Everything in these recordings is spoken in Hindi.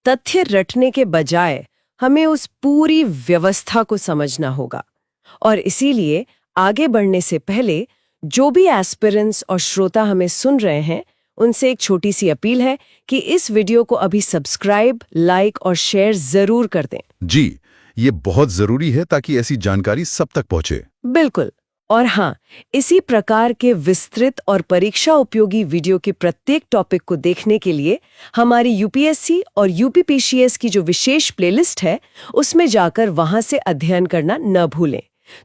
तथ्य रटने के बजाय हमें उस पूरी व्यवस्था को समझना होगा। और इसीलिए आगे बढ़ने से पहले जो भी एस्पिरेंट्स और श्रोता हमें सुन रहे हैं, उनसे एक छोटी सी अपील है कि इस वीडियो को अभी सब्सक्राइब, लाइक और शेयर जरूर कर दें। जी, ये बहुत जरूरी है ताकि ऐसी जानकारी सब तक पहुंचे। बिल्कुल। और हाँ, इसी प्रकार के विस्तृत और परीक्षा उपयोगी वीडियो के प्रत्येक टॉपिक को देखने के लिए हमारी यूपीएससी और यूपीपीसीएस की जो विशेष प्लेलिस्ट है, उसमें जाकर वहां से अध्ययन करना न भूलें।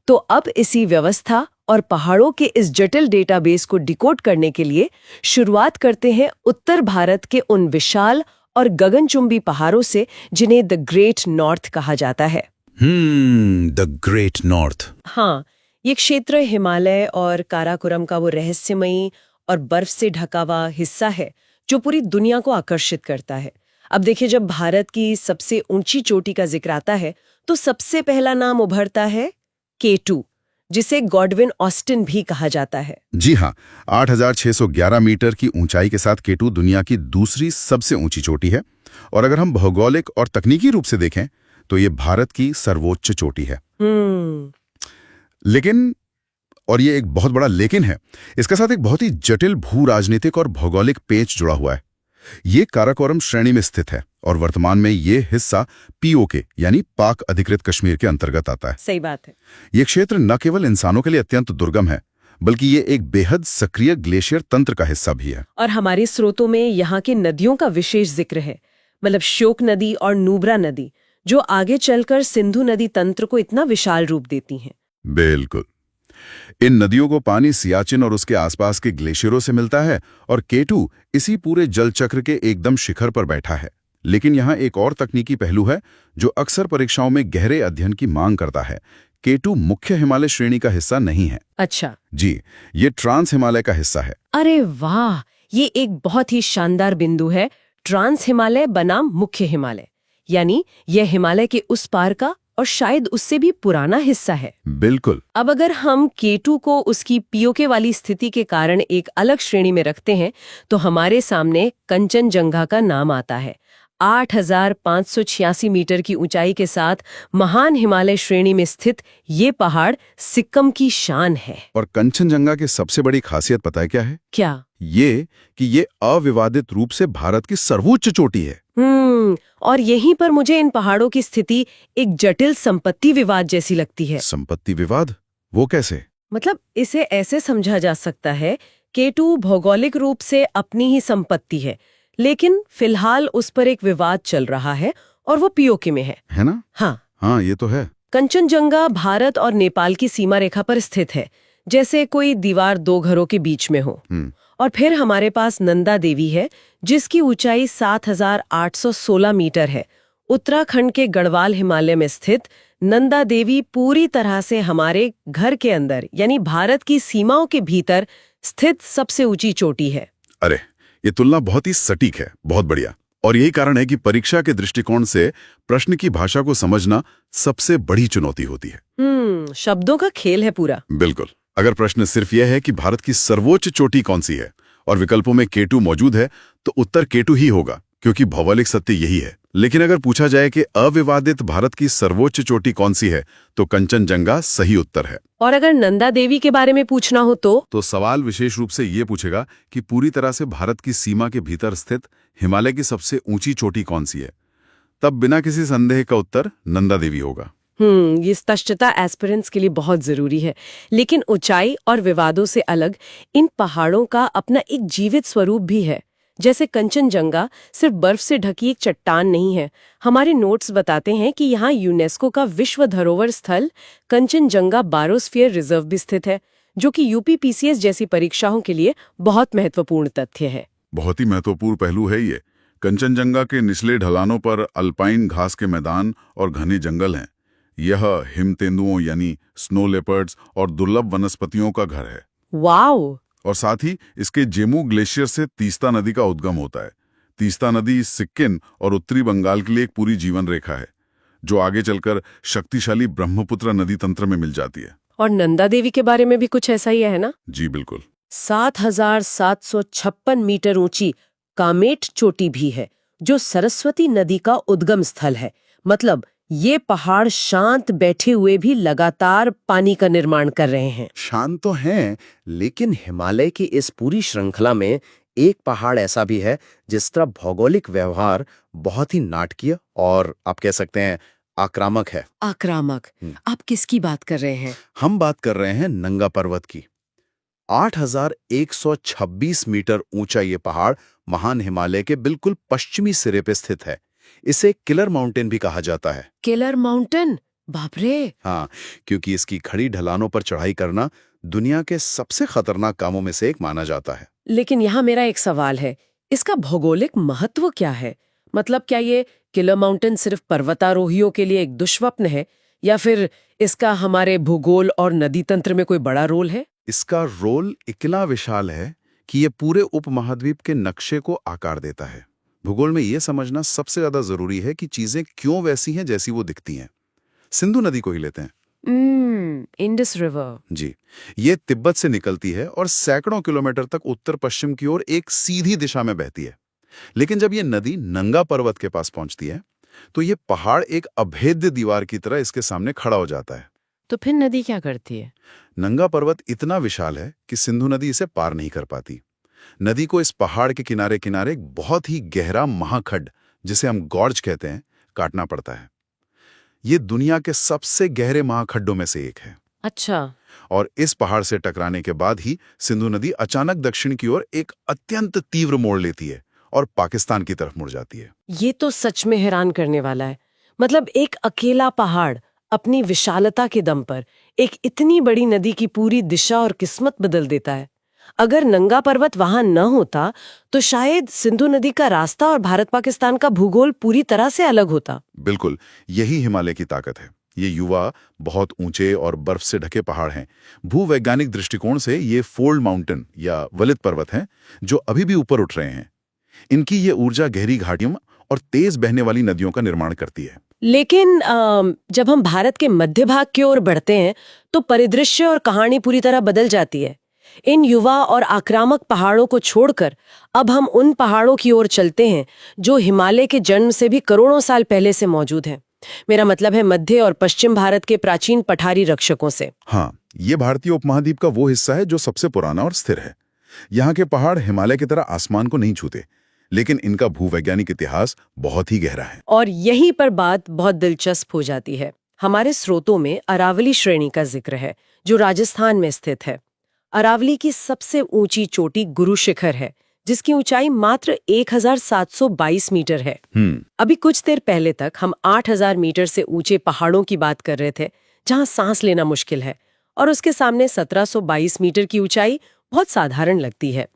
तो अब इसी व्यवस्था और पहाड़ों के इस जटिल डेटाबेस को डिकोड करने के लिए शुरुआत करते हैं उत्तर भारत के उन विशाल और गगनचुंबी पहाड़ों से, जिन्हें द ग्रेट नॉर्थ कहा जाता है। The great north. हाँ, ये क्षेत्र हिमालय और काराकोरम का वो रहस्यमयी और बर्फ से ढका हुआ हिस्सा है जो पूरी दुनिया को आकर्षित करता है। अब देखिए, जब भारत की सबसे ऊंची चोटी का जिक्र आता है तो सबसे पहला नाम उभरता है K2, जिसे गॉडविन ऑस्टिन भी कहा जाता है। जी हाँ, 8,611 मीटर की ऊंचाई के साथ K2 दुनिया की दूसरी सबसे ऊंची चोटी है। और अगर हम भौगोलिक और तकनीकी रूप से देखें तो ये भारत की सर्वोच्च चोटी है। लेकिन, और ये एक बहुत बड़ा लेकिन है, इसके साथ एक बहुत ही जटिल भू राजनीतिक और भौगोलिक पेच जुड़ा हुआ है। ये काराकोरम श्रेणी में स्थित है और वर्तमान में ये हिस्सा पीओके यानी पाक अधिकृत कश्मीर के अंतर्गत आता है। सही बात है। ये क्षेत्र न केवल इंसानों के लिए अत्यंत दुर्गम है, बल्कि ये एक बेहद सक्रिय ग्लेशियर तंत्र का हिस्सा भी है। और हमारे स्रोतों में यहाँ की नदियों का विशेष जिक्र है, मतलब श्योक नदी और नुब्रा नदी, जो आगे चलकर सिंधु नदी तंत्र को इतना विशाल रूप देती हैं। बिल्कुल। इन नदियों को पानी सियाचिन और उसके आसपास के ग्लेशियरों से मिलता है और K2 इसी पूरे जल चक्र के एकदम शिखर पर बैठा है। लेकिन यहाँ एक और तकनीकी पहलू है जो अक्सर परीक्षाओं में गहरे अध्ययन की मांग करता है। K2 मुख्य हिमालय श्रेणी का हिस्सा नहीं है। अच्छा जी, ये ट्रांस हिमालय का हिस्सा है। अरे वाह, ये एक बहुत ही शानदार बिंदु है। ट्रांस हिमालय बनाम मुख्य हिमालय, यानी यह हिमालय के उस पार का और शायद उससे भी पुराना हिस्सा है। बिल्कुल। अब अगर हम K2 को उसकी पीओके वाली स्थिति के कारण एक अलग श्रेणी में रखते हैं तो हमारे सामने कंचनजंगा का नाम आता है। 8,586 मीटर की ऊंचाई के साथ महान हिमालय श्रेणी में स्थित ये पहाड़ सिक्किम की शान है। और कंचनजंगा की सबसे बड़ी खासियत पता है क्या है? क्या? ये कि ये अविवादित रूप से भारत की सर्वोच्च चोटी है। और यहीं पर मुझे इन पहाड़ों की स्थिति एक जटिल संपत्ति विवाद जैसी लगती है। संपत्ति विवाद? वो कैसे? मतलब इसे ऐसे समझा जा सकता है, K2 भौगोलिक रूप से अपनी ही संपत्ति है, लेकिन फिलहाल उस पर एक विवाद चल रहा है और वो पीओके में है ना? हाँ, ये तो है। कंचनजंगा भारत और नेपाल की सीमा रेखा पर स्थित है, जैसे कोई दीवार दो घरों के बीच में हो। और फिर हमारे पास नंदा देवी है, जिसकी ऊंचाई 7,816 मीटर है। उत्तराखंड के गढ़वाल हिमालय में स्थित नंदा देवी पूरी तरह से हमारे घर के अंदर, यानी भारत की सीमाओं के भीतर स्थित सबसे ऊंची चोटी है। अरे, ये तुलना बहुत ही सटीक है। बहुत बढ़िया। और यही कारण है कि परीक्षा के दृष्टिकोण से प्रश्न की भाषा को समझना सबसे बड़ी चुनौती होती है। शब्दों का खेल है पूरा। बिल्कुल। अगर प्रश्न सिर्फ यह है कि भारत की सर्वोच्च चोटी कौन सी है और विकल्पों में K2 मौजूद है, तो उत्तर K2 ही होगा, क्योंकि भौगोलिक सत्य यही है। लेकिन अगर पूछा जाए कि अविवादित भारत की सर्वोच्च चोटी कौन सी है, तो कंचनजंगा सही उत्तर है। और अगर नंदा देवी के बारे में पूछना हो तो सवाल विशेष रूप से ये पूछेगा कि पूरी तरह से भारत की सीमा के भीतर स्थित हिमालय की सबसे ऊंची चोटी कौन सी है। तब बिना किसी संदेह का उत्तर नंदा देवी होगा। ये स्पष्टता एस्पिरेंट्स के लिए बहुत जरूरी है। लेकिन ऊंचाई और विवादों से अलग इन पहाड़ों का अपना एक जीवित स्वरूप भी है। जैसे कंचनजंगा सिर्फ बर्फ से ढकी एक चट्टान नहीं है। हमारे नोट्स बताते हैं कि यहाँ यूनेस्को का विश्व धरोहर स्थल कंचनजंगा बायोस्फीयर रिजर्व भी स्थित है, जो कि यूपीपीसीएस जैसी परीक्षाओं के लिए बहुत महत्वपूर्ण तथ्य है। बहुत ही महत्वपूर्ण पहलू है ये। कंचनजंगा के निचले ढलानों पर अल्पाइन घास के मैदान और घने जंगल हैं। यह हिम तेंदुओं यानी स्नो लेपर्ड्स और दुर्लभ वनस्पतियों का घर है। वाओ! और साथ ही इसके जेमू ग्लेशियर से तीस्ता नदी का उद्गम होता है। तीस्ता नदी सिक्किम और उत्तरी बंगाल के लिए एक पूरी जीवन रेखा है, जो आगे चलकर शक्तिशाली ब्रह्मपुत्र नदी तंत्र में मिल जाती है। और नंदा देवी के बारे में भी कुछ ऐसा ही है ना? जी बिल्कुल। 7,756 मीटर ऊंची कामेट चोटी भी है, जो सरस्वती नदी का उद्गम स्थल है। मतलब ये पहाड़ शांत बैठे हुए भी लगातार पानी का निर्माण कर रहे हैं। शांत तो हैं, लेकिन हिमालय की इस पूरी श्रृंखला में एक पहाड़ ऐसा भी है जिस तरह भौगोलिक व्यवहार बहुत ही नाटकीय और आप कह सकते हैं आक्रामक है। आक्रामक? आप किसकी बात कर रहे हैं? हम बात कर रहे हैं नंगा पर्वत की। 8,126 मीटर ऊंचा ये पहाड़ महान हिमालय के बिल्कुल पश्चिमी सिरे पे स्थित है। इसे किलर माउंटेन भी कहा जाता है। Killer mountain? बाप रे! हाँ, क्योंकि इसकी खड़ी ढलानों पर चढ़ाई करना दुनिया के सबसे खतरनाक कामों में से एक माना जाता है। लेकिन यहाँ मेरा एक सवाल है, इसका भौगोलिक महत्व क्या है? मतलब क्या ये किलर माउंटेन सिर्फ पर्वतारोहियों के लिए एक दुष्स्वप्न है, या फिर इसका हमारे भूगोल और नदी तंत्र में कोई बड़ा रोल है? इसका रोल इतना विशाल है कि ये पूरे उपमहाद्वीप के नक्शे को आकार देता है। भूगोल में ये समझना सबसे ज्यादा जरूरी है कि चीजें क्यों वैसी हैं जैसी वो दिखती हैं। सिंधु नदी को ही लेते हैं। Indus river. जी, ये तिब्बत से निकलती है और सैकड़ों किलोमीटर तक उत्तर पश्चिम की ओर एक सीधी दिशा में बहती है। लेकिन जब ये नदी नंगा पर्वत के पास पहुंचती है तो ये पहाड़ एक अभेद्य दीवार की तरह इसके सामने खड़ा हो जाता है। तो फिर नदी क्या करती है? नंगा पर्वत इतना विशाल है कि सिंधु नदी इसे पार नहीं कर पाती। नदी को इस पहाड़ के किनारे किनारे एक बहुत ही गहरा महाखड्ड, जिसे हम गॉर्ज कहते हैं, काटना पड़ता है। ये दुनिया के सबसे गहरे महाखड्डों में से एक है। अच्छा। और इस पहाड़ से टकराने के बाद ही सिंधु नदी अचानक दक्षिण की ओर एक अत्यंत तीव्र मोड़ लेती है और पाकिस्तान की तरफ मुड़ जाती है। ये तो सच में हैरान करने वाला है। मतलब एक अकेला पहाड़ अपनी विशालता के दम पर एक इतनी बड़ी नदी की पूरी दिशा और किस्मत बदल देता है। अगर नंगा पर्वत वहां न होता तो शायद सिंधु नदी का रास्ता और भारत पाकिस्तान का भूगोल पूरी तरह से अलग होता। बिल्कुल, यही हिमालय की ताकत है। ये युवा, बहुत ऊंचे और बर्फ से ढके पहाड़ हैं। भूवैज्ञानिक दृष्टिकोण से ये फोल्ड माउंटेन या वलित पर्वत हैं जो अभी भी ऊपर उठ रहे हैं। इनकी ये ऊर्जा गहरी घाटियों और तेज बहने वाली नदियों का निर्माण करती है। लेकिन जब हम भारत के मध्य भाग की ओर बढ़ते हैं तो परिदृश्य और कहानी पूरी तरह बदल जाती है। इन युवा और आक्रामक पहाड़ों को छोड़कर अब हम उन पहाड़ों की ओर चलते हैं जो हिमालय के जन्म से भी करोड़ों साल पहले से मौजूद हैं। मेरा मतलब है मध्य और पश्चिम भारत के प्राचीन पठारी रक्षकों से। हाँ, ये भारतीय उपमहाद्वीप का वो हिस्सा है जो सबसे पुराना और स्थिर है। यहाँ के पहाड़ हिमालय की तरह आसमान को नहीं छूते, लेकिन इनका भूवैज्ञानिक इतिहास बहुत ही गहरा है। और यहीं पर बात बहुत दिलचस्प हो जाती है। हमारे स्रोतों में अरावली श्रेणी का जिक्र है जो राजस्थान में स्थित है। अरावली की सबसे ऊंची चोटी गुरु शिखर है जिसकी ऊंचाई मात्र 1722 मीटर है। अभी कुछ देर पहले तक हम 8000 मीटर से ऊंचे पहाड़ों की बात कर रहे थे जहां सांस लेना मुश्किल है, और उसके सामने 1722 मीटर की ऊंचाई बहुत साधारण लगती है।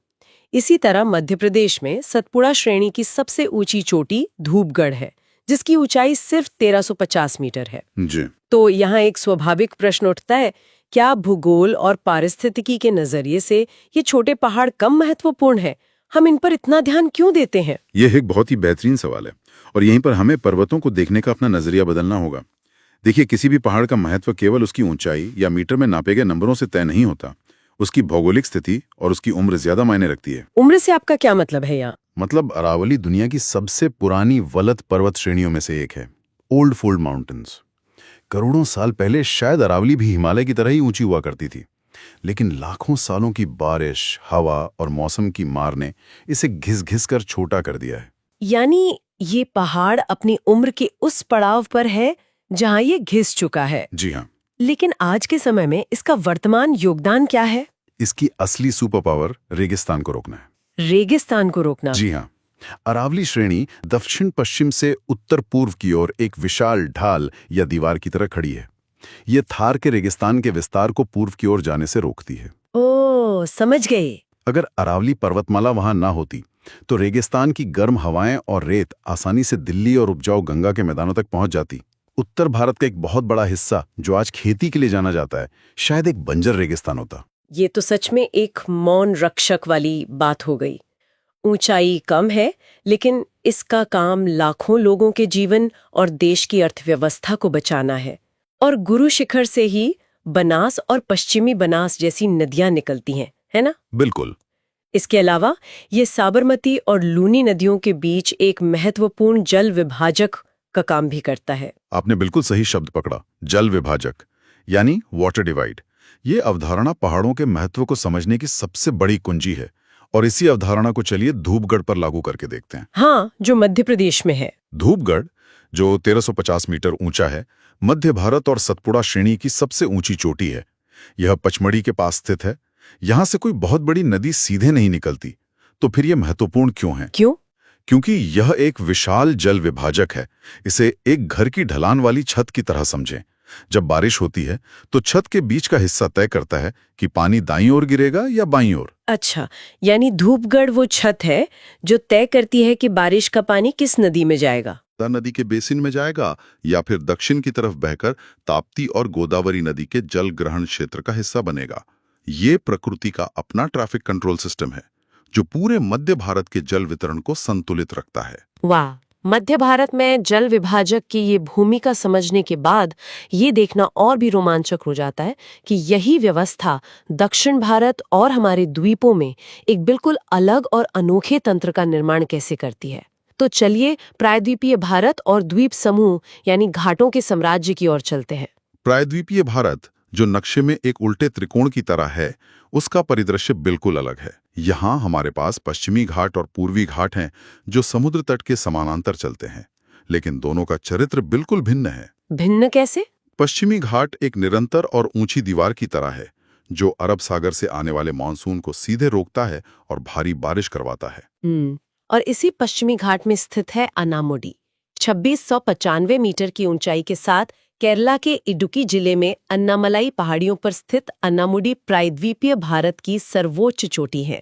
इसी तरह मध्य प्रदेश में सतपुड़ा श्रेणी की सबसे ऊंची चोटी धूपगढ़ है जिसकी ऊंचाई सिर्फ 1350 मीटर है। जी। तो यहाँ एक स्वाभाविक प्रश्न उठता है, क्या भूगोल और पारिस्थितिकी के नजरिए से ये छोटे पहाड़ कम महत्वपूर्ण है? हम इन पर इतना ध्यान क्यों देते हैं? यह एक बहुत ही बेहतरीन सवाल है और यहीं पर हमें पर्वतों को देखने का अपना नजरिया बदलना होगा। देखिए, किसी भी पहाड़ का महत्व केवल उसकी ऊंचाई या मीटर में नापे गए नंबरों से तय नहीं होता। उसकी भौगोलिक स्थिति और उसकी उम्र ज्यादा मायने रखती है। उम्र से आपका क्या मतलब है यहाँ? मतलब अरावली दुनिया की सबसे पुरानी वलत पर्वत श्रेणियों में से एक है। Old fold mountains. करोड़ों साल पहले शायद अरावली भी हिमालय की तरह ही ऊंची हुआ करती थी, लेकिन लाखों सालों की बारिश, हवा और मौसम की मार ने इसे घिस-घिस कर छोटा कर दिया है। यानी ये पहाड़ अपनी उम्र के उस पड़ाव पर है जहाँ ये घिस चुका है। जी हाँ। लेकिन आज के समय में इसका वर्तमान योगदान क्या है? इसकी असली सुपर पावर रेगिस्तान को रोकना है। रेगिस्तान को रोकना? जी हाँ। अरावली श्रेणी दक्षिण पश्चिम से उत्तर पूर्व की ओर एक विशाल ढाल या दीवार की तरह खड़ी है। ये थार के रेगिस्तान के विस्तार को पूर्व की ओर जाने से रोकती है। ओह, समझ गए। अगर अरावली पर्वतमाला वहां ना होती तो रेगिस्तान की गर्म हवाएं और रेत आसानी से दिल्ली और उपजाऊ गंगा के मैदानों तक पहुंच जाती। उत्तर भारत का एक बहुत बड़ा हिस्सा जो आज खेती के लिए जाना जाता है शायद एक बंजर रेगिस्तान होता। ये तो सच में एक मौन रक्षक वाली बात हो गई। ऊंचाई कम है लेकिन इसका काम लाखों लोगों के जीवन और देश की अर्थव्यवस्था को बचाना है। और गुरु शिखर से ही बनास और पश्चिमी बनास जैसी नदियां निकलती हैं, है ना? बिल्कुल। इसके अलावा ये साबरमती और लूनी नदियों के बीच एक महत्वपूर्ण जल विभाजक का काम भी करता है। आपने बिल्कुल सही शब्द पकड़ा, जल विभाजक यानी वाटर डिवाइड। ये अवधारणा पहाड़ों के महत्व को समझने की सबसे बड़ी कुंजी है और इसी अवधारणा को चलिए धूपगढ़ पर लागू करके देखते हैं। हाँ, जो मध्य प्रदेश में है। धूपगढ़, जो 1350 मीटर ऊंचा है, मध्य भारत और सतपुड़ा श्रेणी की सबसे ऊंची चोटी है। यह पचमढ़ी के पास स्थित है। यहां से कोई बहुत बड़ी नदी सीधे नहीं निकलती। तो फिर यह महत्वपूर्ण क्यों है? क्यों? क्योंकि यह एक विशाल जल विभाजक है। इसे एक घर की ढलान वाली छत की तरह समझें। जब बारिश होती है तो छत के बीच का हिस्सा तय करता है कि पानी दाईं ओर गिरेगा या बाईं ओर। अच्छा, यानी धूपगढ़ वो छत है जो तय करती है कि बारिश का पानी किस नदी में जाएगा। नदी के बेसिन में जाएगा या फिर दक्षिण की तरफ बहकर ताप्ती और गोदावरी नदी के जल ग्रहण क्षेत्र का हिस्सा बनेगा। ये प्रकृति का अपना ट्रैफिक कंट्रोल सिस्टम है जो पूरे मध्य भारत के जल वितरण को संतुलित रखता है। वाह, मध्य भारत में जल विभाजक की ये भूमिका समझने के बाद ये देखना और भी रोमांचक हो जाता है कि यही व्यवस्था दक्षिण भारत और हमारे द्वीपों में एक बिल्कुल अलग और अनोखे तंत्र का निर्माण कैसे करती है। तो चलिए प्रायद्वीपीय भारत और द्वीप समूह यानी घाटों के साम्राज्य की ओर चलते हैं। प्रायद्वीपीय भारत, जो नक्शे में एक उल्टे त्रिकोण की तरह है, उसका परिदृश्य बिल्कुल अलग है। यहाँ हमारे पास पश्चिमी घाट और पूर्वी घाट हैं जो समुद्र तट के समानांतर चलते हैं, लेकिन दोनों का चरित्र बिल्कुल भिन्न है। भिन्न कैसे? पश्चिमी घाट एक निरंतर और ऊंची दीवार की तरह है जो अरब सागर से आने वाले मानसून को सीधे रोकता है और भारी बारिश करवाता है। और इसी पश्चिमी घाट में स्थित है अनामुडी, 2695 मीटर की ऊंचाई के साथ केरला के इडुक्की जिले में अन्नामलाई पहाड़ियों पर स्थित अनामुडी प्रायद्वीपीय भारत की सर्वोच्च चोटी है।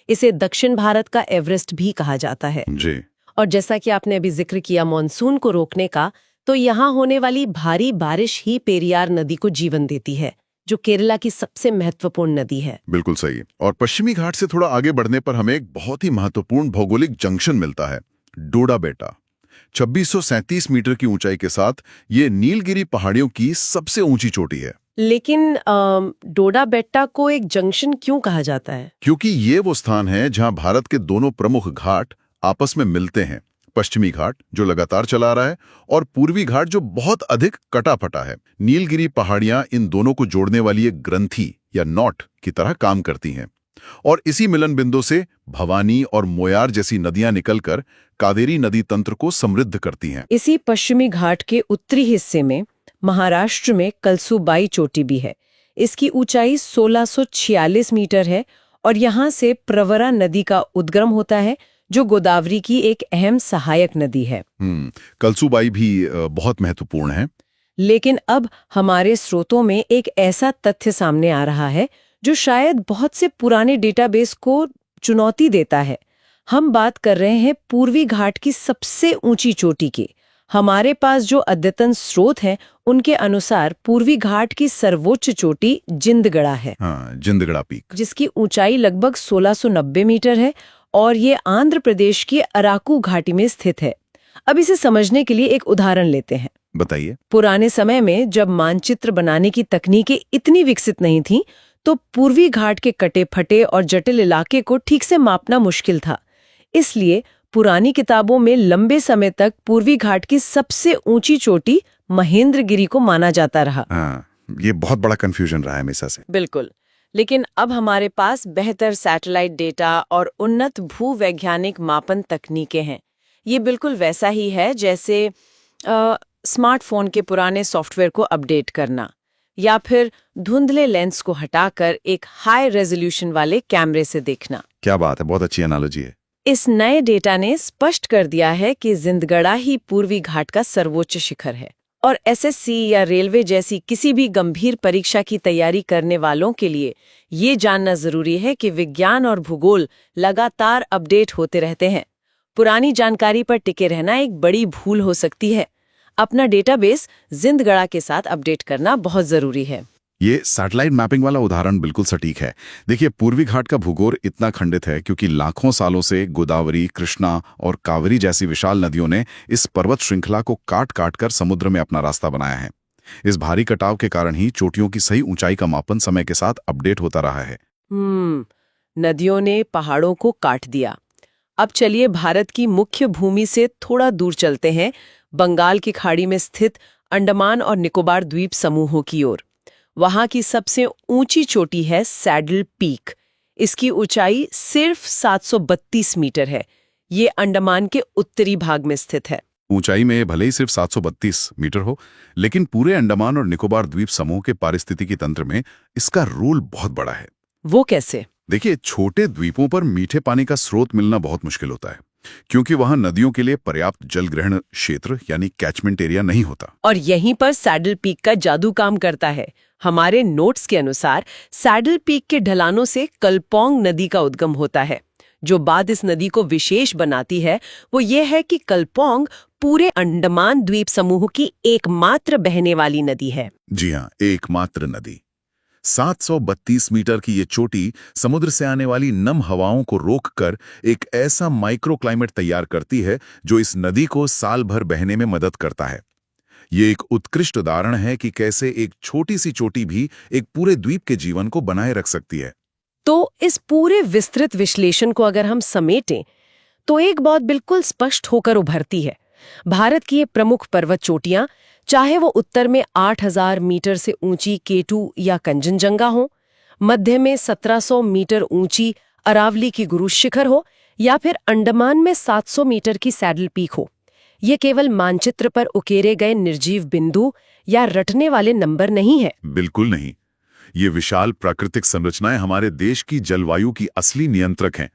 इसे दक्षिण भारत का एवरेस्ट भी कहा जाता है जी। और जैसा कि आपने अभी जिक्र किया मॉनसून को रोकने का, तो यहाँ होने वाली भारी बारिश ही पेरियार नदी को जीवन देती है, जो केरला की सबसे महत्वपूर्ण नदी है। बिल्कुल सही। और पश्चिमी घाट से थोड़ा आगे बढ़ने पर हमें एक बहुत ही महत्वपूर्ण भौगोलिक जंक्शन मिलता है, डोडा बेटा। 2637 मीटर की ऊंचाई के साथ ये नीलगिरी पहाड़ियों की सबसे ऊंची चोटी है। लेकिन डोडा बेट्टा को एक जंक्शन क्यों कहा जाता है? क्योंकि ये वो स्थान है जहां भारत के दोनों प्रमुख घाट आपस में मिलते हैं। पश्चिमी घाट जो लगातार चला आ रहा है और पूर्वी घाट जो बहुत अधिक कटा फटा है। नीलगिरी पहाड़ियां इन दोनों को जोड़ने वाली एक ग्रंथि या नॉट की तरह काम करती हैं और इसी मिलन बिंदु से भवानी और मोयार जैसी नदियां निकलकर कावेरी नदी तंत्र को समृद्ध करती हैं। इसी पश्चिमी घाट के उत्तरी हिस्से में महाराष्ट्र में कलसूबाई चोटी भी है। इसकी ऊंचाई 1646 मीटर है और यहाँ से प्रवरा नदी का उद्गम होता है जो गोदावरी की एक अहम सहायक नदी है। कलसूबाई भी बहुत महत्वपूर्ण है। लेकिन अब हमारे स्रोतों में एक ऐसा तथ्य सामने आ रहा है जो शायद बहुत से पुराने डेटाबेस को चुनौती देता है। हम बात कर रहे हैं पूर्वी घाट की सबसे ऊंची चोटी की। हमारे पास जो अद्यतन स्रोत हैं उनके अनुसार पूर्वी घाट की सर्वोच्च चोटी जिंदगड़ा है। हाँ, जिंदगड़ा पीक, जिसकी ऊंचाई लगभग 1690 मीटर है और ये आंध्र प्रदेश की अराकू घाटी में स्थित है। अब इसे समझने के लिए एक उदाहरण लेते हैं। बताइए। पुराने समय में जब मानचित्र बनाने की तकनीकें इतनी विकसित नहीं थीं, तो पूर्वी घाट के कटे फटे और जटिल इलाके को ठीक से मापना मुश्किल था। इसलिए पुरानी किताबों में लंबे समय तक पूर्वी घाट की सबसे ऊंची चोटी महेंद्रगिरी को माना जाता रहा। ये बहुत बड़ा कंफ्यूजन रहा है हमेशा से। बिल्कुल, लेकिन अब हमारे पास बेहतर सैटेलाइट डेटा और उन्नत भूवैज्ञानिक मापन तकनीकें हैं। ये बिल्कुल वैसा ही है जैसे स्मार्टफोन के पुराने सॉफ्टवेयर को अपडेट करना या फिर धुंधले लेंस को हटाकर एक हाई रेजोल्यूशन वाले कैमरे से देखना। क्या बात है, बहुत अच्छी एनालॉजी है। इस नए डेटा ने स्पष्ट कर दिया है कि जिंदगड़ा ही पूर्वी घाट का सर्वोच्च शिखर है और एसएससी या रेलवे जैसी किसी भी गंभीर परीक्षा की तैयारी करने वालों के लिए ये जानना जरूरी है कि विज्ञान और भूगोल लगातार अपडेट होते रहते हैं। पुरानी जानकारी पर टिके रहना एक बड़ी भूल हो सकती है। अपना डेटाबेस जिंदगड़ा के साथ अपडेट करना बहुत जरूरी है। ये सैटेलाइट मैपिंग वाला उदाहरण बिल्कुल सटीक है। देखिए, पूर्वी घाट का भूगोल इतना खंडित है क्योंकि लाखों सालों से गोदावरी, कृष्णा और कावेरी जैसी विशाल नदियों ने इस पर्वत श्रृंखला को काट काट कर समुद्र में अपना रास्ता बनाया है। इस भारी कटाव के कारण ही चोटियों की सही ऊंचाई का मापन समय के साथ अपडेट होता रहा है। नदियों ने पहाड़ों को काट दिया। अब चलिए भारत की मुख्य भूमि से थोड़ा दूर चलते हैं, बंगाल की खाड़ी में स्थित अंडमान और निकोबार द्वीप समूहों की ओर। वहां की सबसे ऊंची चोटी है सैडल पीक। इसकी ऊंचाई सिर्फ 732 मीटर है। ये अंडमान के उत्तरी भाग में स्थित है। ऊंचाई में भले ही सिर्फ 732 मीटर हो, लेकिन पूरे अंडमान और निकोबार द्वीप समूह के पारिस्थितिकी तंत्र में इसका रोल बहुत बड़ा है। वो कैसे? देखिए, छोटे द्वीपों पर मीठे पानी का स्रोत मिलना बहुत मुश्किल होता है, क्योंकि वहां नदियों के लिए पर्याप्त जल ग्रहण क्षेत्र यानी कैचमेंट एरिया नहीं होता। और यहीं पर सैडल पीक का जादू काम करता है। हमारे नोट्स के अनुसार सैडल पीक के ढलानों से कल्पोंग नदी का उद्गम होता है। जो बात इस नदी को विशेष बनाती है वो ये है कि कल्पोंग पूरे अंडमान द्वीप समूह की एकमात्र बहने वाली नदी है। जी हाँ, एकमात्र नदी। 732 मीटर की ये चोटी समुद्र से आने वाली नम हवाओं को रोककर एक ऐसा माइक्रो क्लाइमेट तैयार करती है जो इस नदी को साल भर बहने में मदद करता है। ये एक उत्कृष्ट उदाहरण है कि कैसे एक छोटी सी चोटी भी एक पूरे द्वीप के जीवन को बनाए रख सकती है। तो इस पूरे विस्तृत विश्लेषण को अगर हम समेटें तो एक बात बिल्कुल स्पष्ट होकर उभरती है। भारत की ये प्रमुख पर्वत चोटियां, चाहे वो उत्तर में 8000 मीटर से ऊंची K2 या कंचनजंगा हो, मध्य में 1700 मीटर ऊंची अरावली की गुरु शिखर हो, या फिर अंडमान में 700 मीटर की सैडल पीक हो, ये केवल मानचित्र पर उकेरे गए निर्जीव बिंदु या रटने वाले नंबर नहीं है। बिल्कुल नहीं। ये विशाल प्राकृतिक संरचनाएं हमारे देश की जलवायु की असली नियंत्रक हैं।